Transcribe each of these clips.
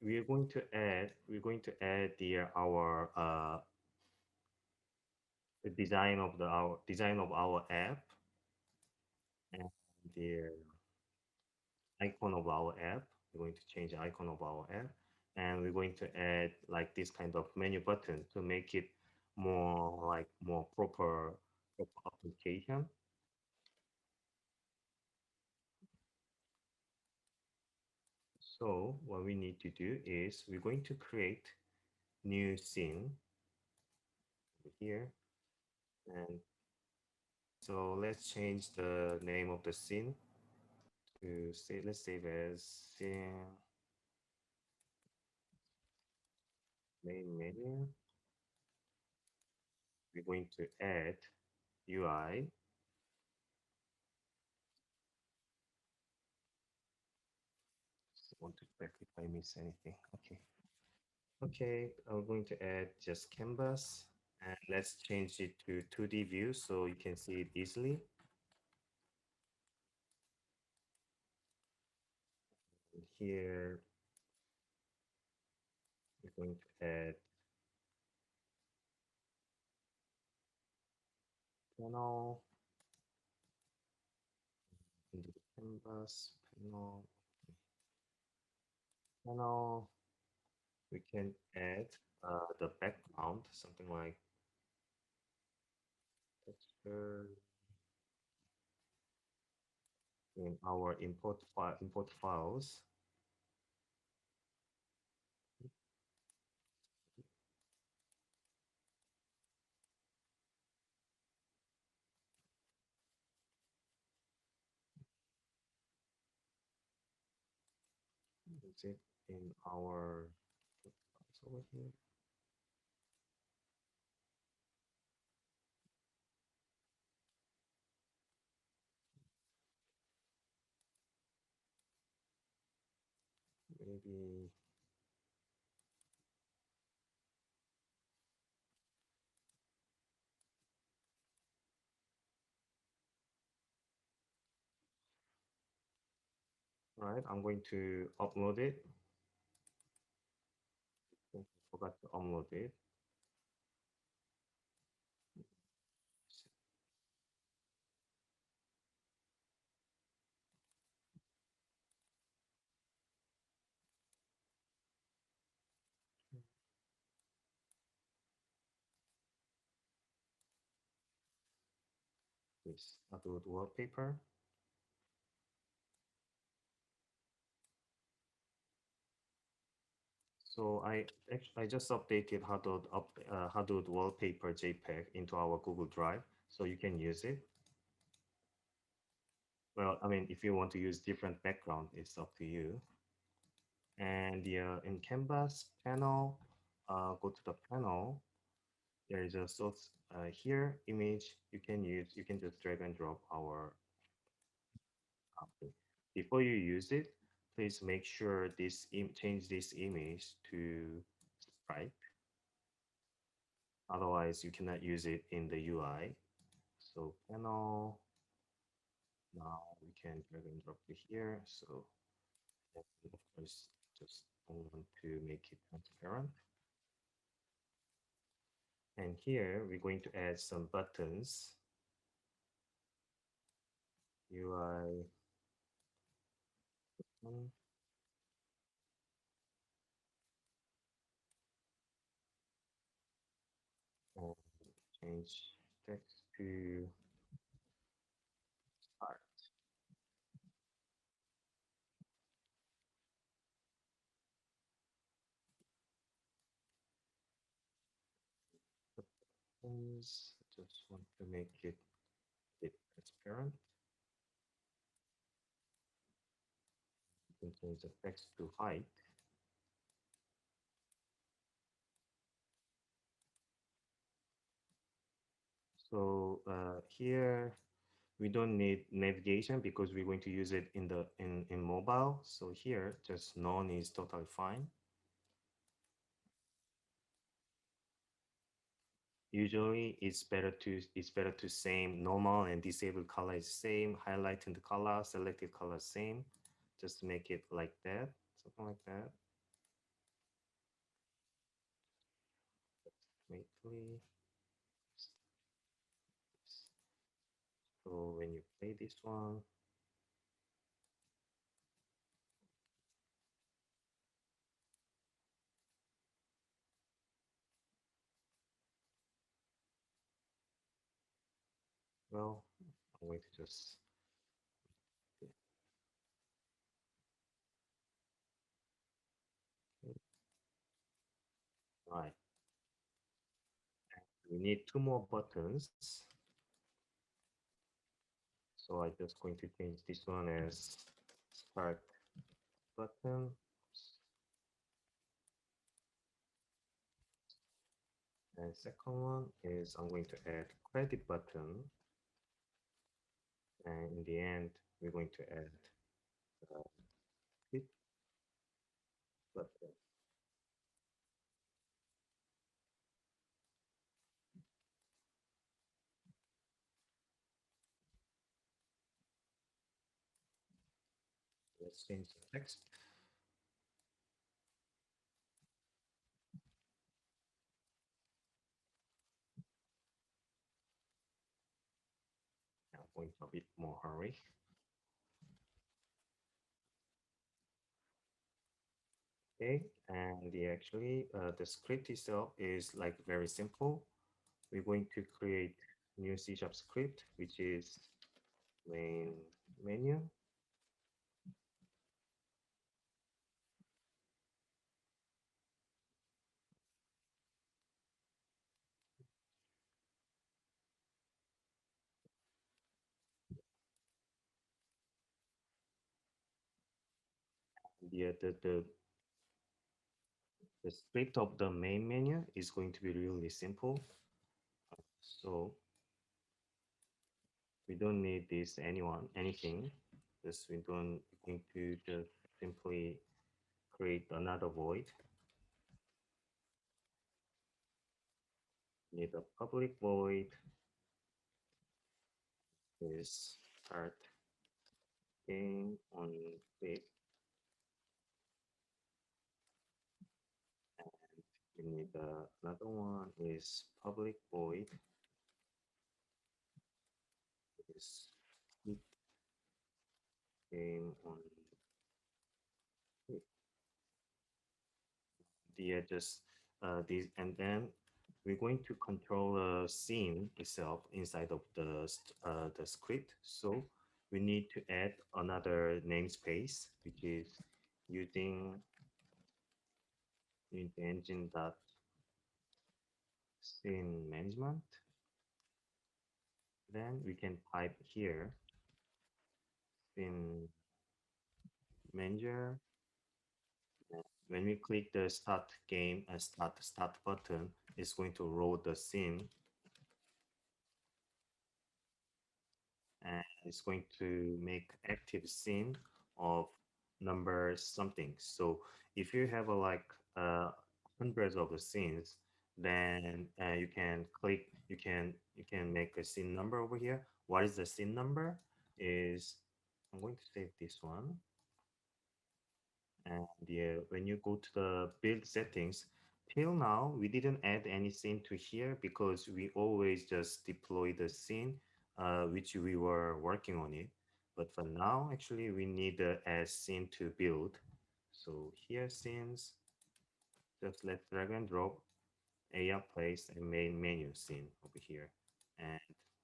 we're going to add the design of our app and the icon of our app. We're going to change the icon of our app, and we're going to add like this kind of menu button to make it more proper application. So what we need to do is we're going to create new scene here, and so let's change the name of the scene to say, let's save as scene main menu. We're going to add UI. Just want to check if I miss anything. Okay. Okay, I'm going to add just canvas, and let's change it to 2D view so you can see it easily. And here we're going to add panel in the canvas panel. We can add the background, something like texture in our import files. Is it in our files over here? Maybe right. I'm going to upload it. I forgot to upload it. This upload wallpaper. So I just updated Hadoop wallpaper JPEG into our Google Drive, so you can use it. Well, I mean, if you want to use different background, it's up to you. And in Canvas panel, go to the panel. There is a source here image. You can just drag and drop our before you use it. Please make sure change this image to sprite. Otherwise, you cannot use it in the UI. So panel, now we can drag and drop it here. So of course, just don't want to make it transparent. And here we're going to add some buttons. UI button, and change text to start. Buttons, just want to make it a bit transparent. You can change the text to height. So here we don't need navigation because we're going to use it in mobile. So here just none is totally fine. Usually it's better to same normal and disabled color is same, highlighting the color, selected color same. Just make it like that, something like that. actually. So when you play this one, well, I'm going to just right. We need two more buttons. So I'm just going to change this one as start button. And second one is I'm going to add credit button. And in the end, we're going to add uh, quit button. Let's change the text. I'm going to a bit more hurry. Okay, and the script itself is like very simple. We're going to create new C# script, which is main menu. The script of the main menu is going to be really simple. So we don't need this anything. Just we don't going to just simply create another void. Need a public void is start game on click, and we need another one is public void is click game on click. The just this, and then we're going to control a scene itself inside of the script. So we need to add another namespace, which is using Unity engine dot scene management. Then we can type here scene manager. When we click the start game and start button, it's going to load the scene, and it's going to make active scene of number something. So if you have hundreds of the scenes, then you can click, you can make a scene number over here. What is the scene number? Is I'm going to save this one. And when you go to the build settings, till now we didn't add any scene to here because we always just deploy the scene which we were working on it. But for now, actually, we need a add scene to build. So here scenes, just let drag and drop AR place and main menu scene over here. And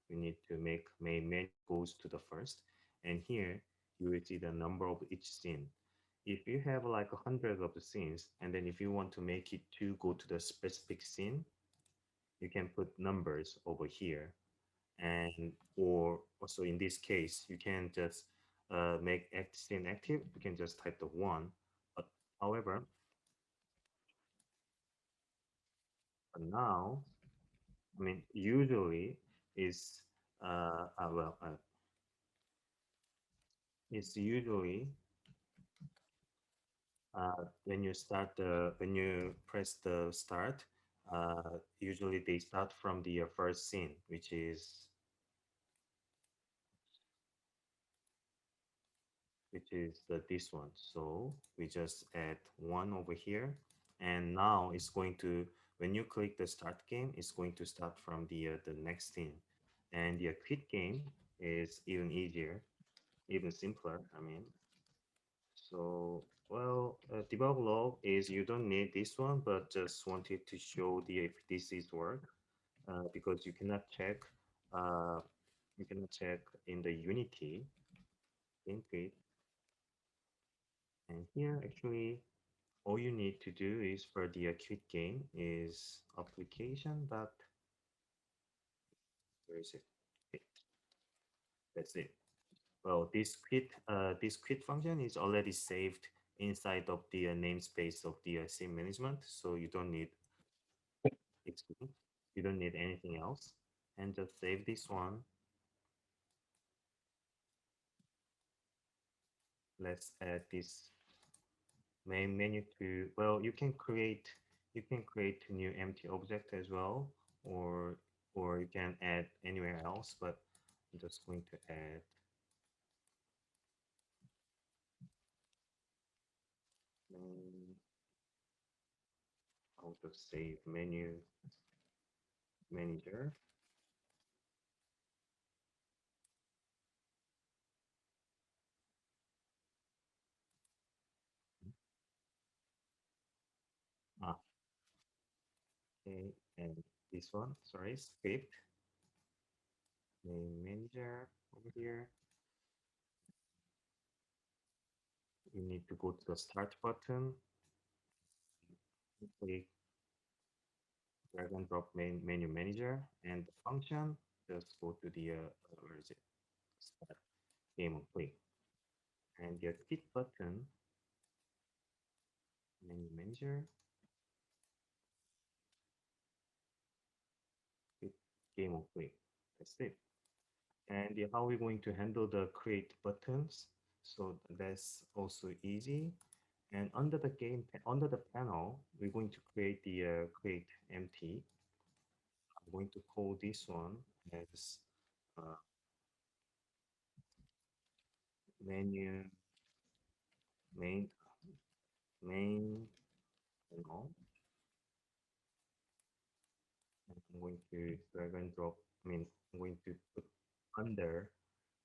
we need to make main menu goes to the first. And here you will see the number of each scene. If you have like 100 of the scenes, and then if you want to make it to go to the specific scene, you can put numbers over here. And or also in this case, you can just make scene active. You can just type the one. But however, for now, I mean, usually is well, it's usually when you start when you press the start, usually they start from the first scene, which is this one. So we just add one over here, and now it's going to when you click the start game, it's going to start from the next scene. And the quit game is even easier, even simpler. I mean, so well, debug log is you don't need this one, but just wanted to show the if this is work because uh, you cannot check in the Unity input. And here actually all you need to do is for the quit game is application, but where is it? Quit. That's it. Well, this quit function is already saved inside of the namespace of the scene management, so you don't need, excuse me, you don't need anything else. And just save this one. Let's add this main menu to, well, you can create a new empty object as well, or you can add anywhere else, but I'm just going to add I'll just save menu manager. Ah, okay, and this one, sorry, script main manager over here. You need to go to the start button, click drag and drop main menu manager, and the function, just go to the where is it? Start game on play. And the quit button, menu manager, quit game on play. That's it. And how we're going to handle the create buttons. So that's also easy. And under the panel, we're going to create the create empty. I'm going to call this one as uh, menu main main panel. And I'm going to drag and drop. I mean, I'm going to put under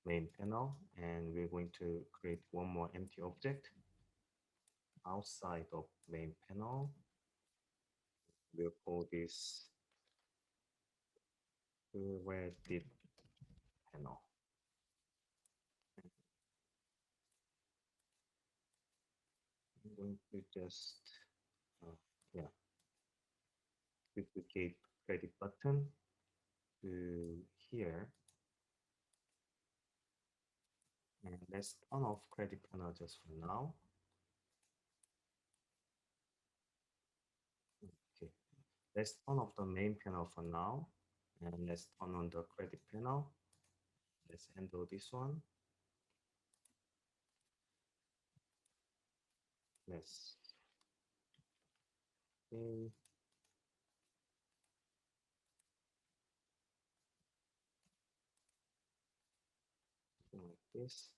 main panel, and we're going to create one more empty object outside of main panel. We'll call this created panel. I'm going to just yeah, duplicate credit button to here, and let's turn off credit panel just for now. Okay, let's turn off the main panel for now, and let's turn on the credit panel. Let's handle this one. Let's okay, something like this.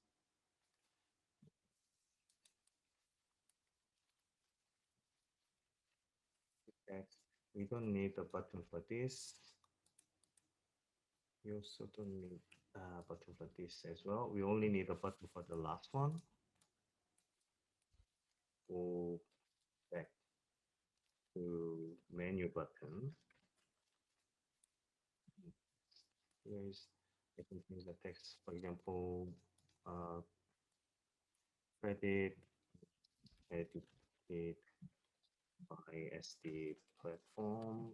Text. We don't need a button for this. We also don't need a button for this as well. We only need a button for the last one. Go back to menu button. Here's I can change the text. For example, uh, credit edited by SD platform,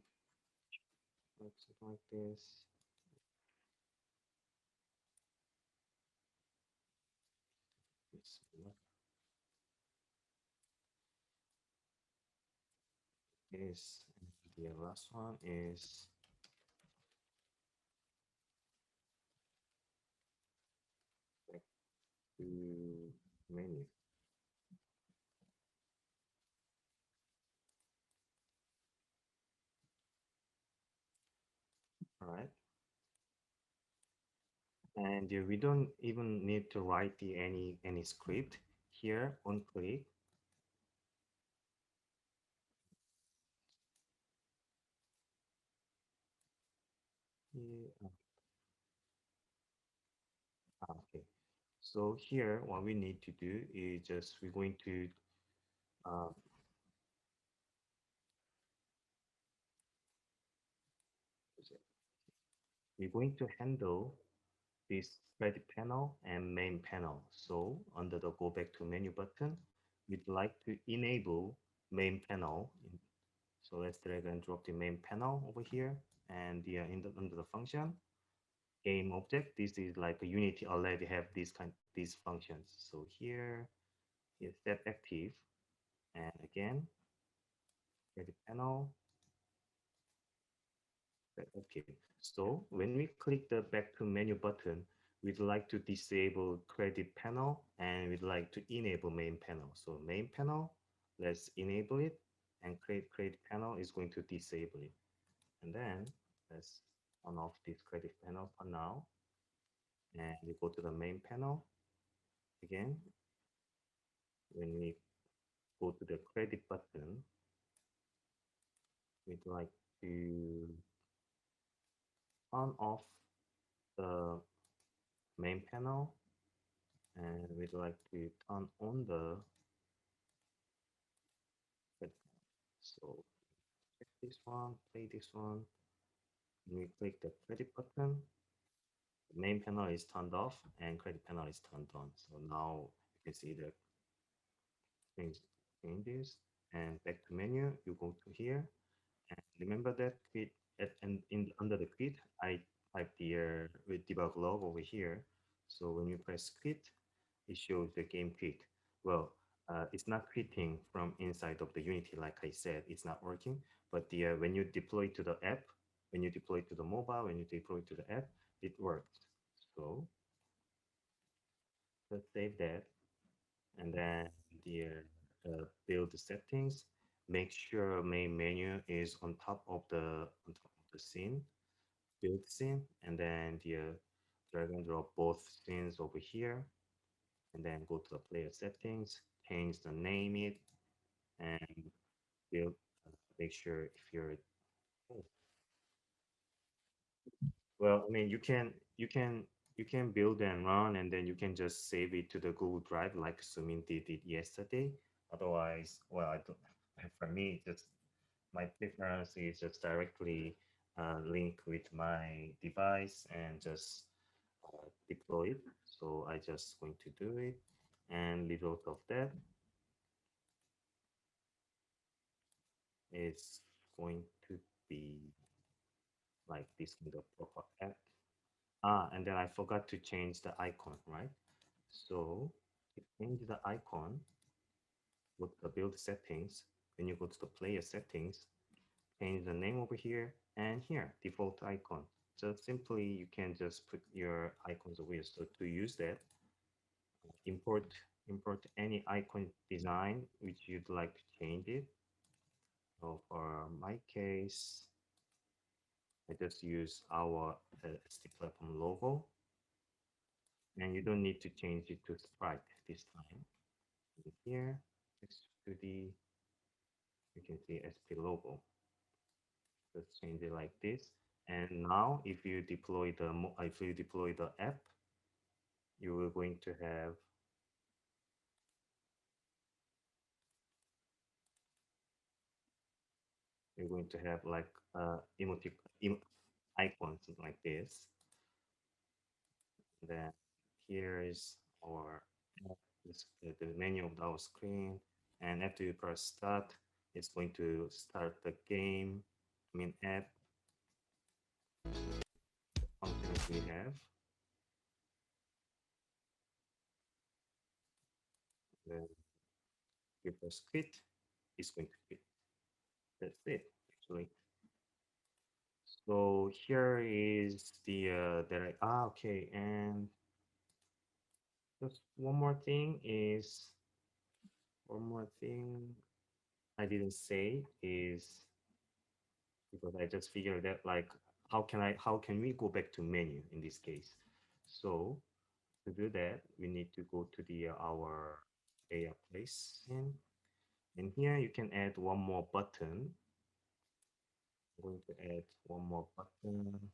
like something like this. This is the last one is back to menu. All right. And we don't even need to write any script here on click. here. Okay. So here, what we need to do is just we're going to uh, we're going to handle this credit panel and main panel. So under the go back to menu button, we'd like to enable main panel. So let's drag and drop the main panel over here, and under the function game object. This is like a Unity already have these functions. So here is set active, and again credit panel. Okay, so when we click the back to menu button, we'd like to disable credit panel and we'd like to enable main panel. So main panel, let's enable it, and credit panel is going to disable it. And then let's turn off this credit panel for now. And we go to the main panel again. When we go to the credit button, we'd like to turn off the main panel, and we'd like to turn on the credit. So check this one, play this one. When we click the credit button, the main panel is turned off and credit panel is turned on. So now you can see the change, changes. And back to menu, you go to here. And remember that quit and under the quit, I type the with debug log over here. So when you press quit, it shows the game quit. Well, it's not quitting from inside of the Unity, like I said, it's not working. But when you deploy to the app, when you deploy to the mobile, when you deploy to the app, it works. So let's save that, and then the build settings. Make sure main menu is on top of the scene, build scene, and then the drag and drop both scenes over here, and then go to the player settings, change the name it, and build. Make sure if you're well, I mean, you can build and run, and then you can just save it to the Google Drive, like Sumin did it yesterday. Otherwise, well, I don't. For me, just my preference is just directly link with my device and just deploy it. So I just going to do it, and result of that is going to be like this kind of proper app. And then I forgot to change the icon, right? So to change the icon, go to the build settings. When you go to the player settings, change the name over here and here, default icon. So simply you can just put your icons over here. So to use that, import any icon design which you'd like to change it. So for my case, I just use our SD platform logo, and you don't need to change it to Sprite this time. Here, next to the, you can see SP logo. Let's change it like this. And now, if you deploy the app, you are going to have you're going to have like emotic em icons like this. Then here is our the menu of our screen, and after you press start, it's going to start the game. I mean app functions we have. Then you press quit, it's going to quit. That's it, actually. So here is the okay, and just one more thing I didn't say is because I just figured that like how can we go back to menu in this case? So to do that, we need to go to the our AI place and here you can add one more button. I'm going to add one more button.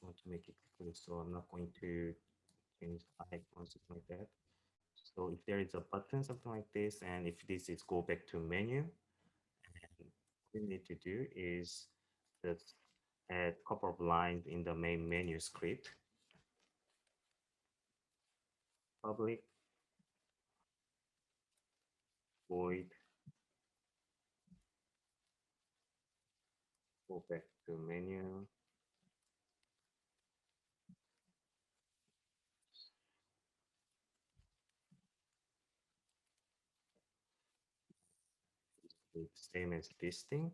want to make it clear, so I'm not going to change icon, something like that. So if there is a button, something like this, and if this is go back to menu, and what we need to do is just add a couple of lines in the main menu script. Public void go back to menu. It's same as this thing.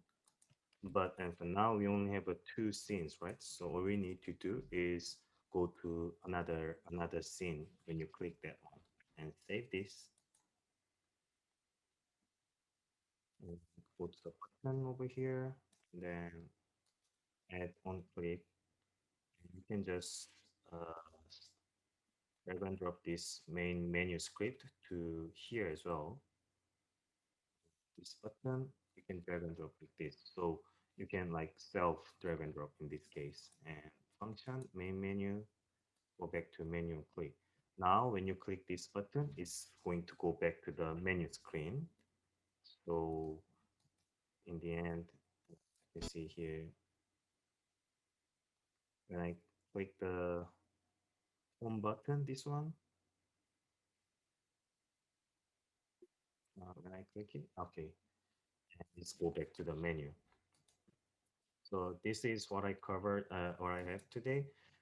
But and for now, we only have two scenes, right? So all we need to do is go to another scene when you click that one and save this. And go to the button over here, and then add on click. And you can just drag and drop this main menu script to here as well. This button, you can drag and drop like this. So you can like self drag and drop in this case. And function, main menu, go back to menu and click. Now, when you click this button, it's going to go back to the menu screen. So in the end, you see here, when I click the home button, this one, when I click it, okay, and let's go back to the menu. So this is what I covered or I have today.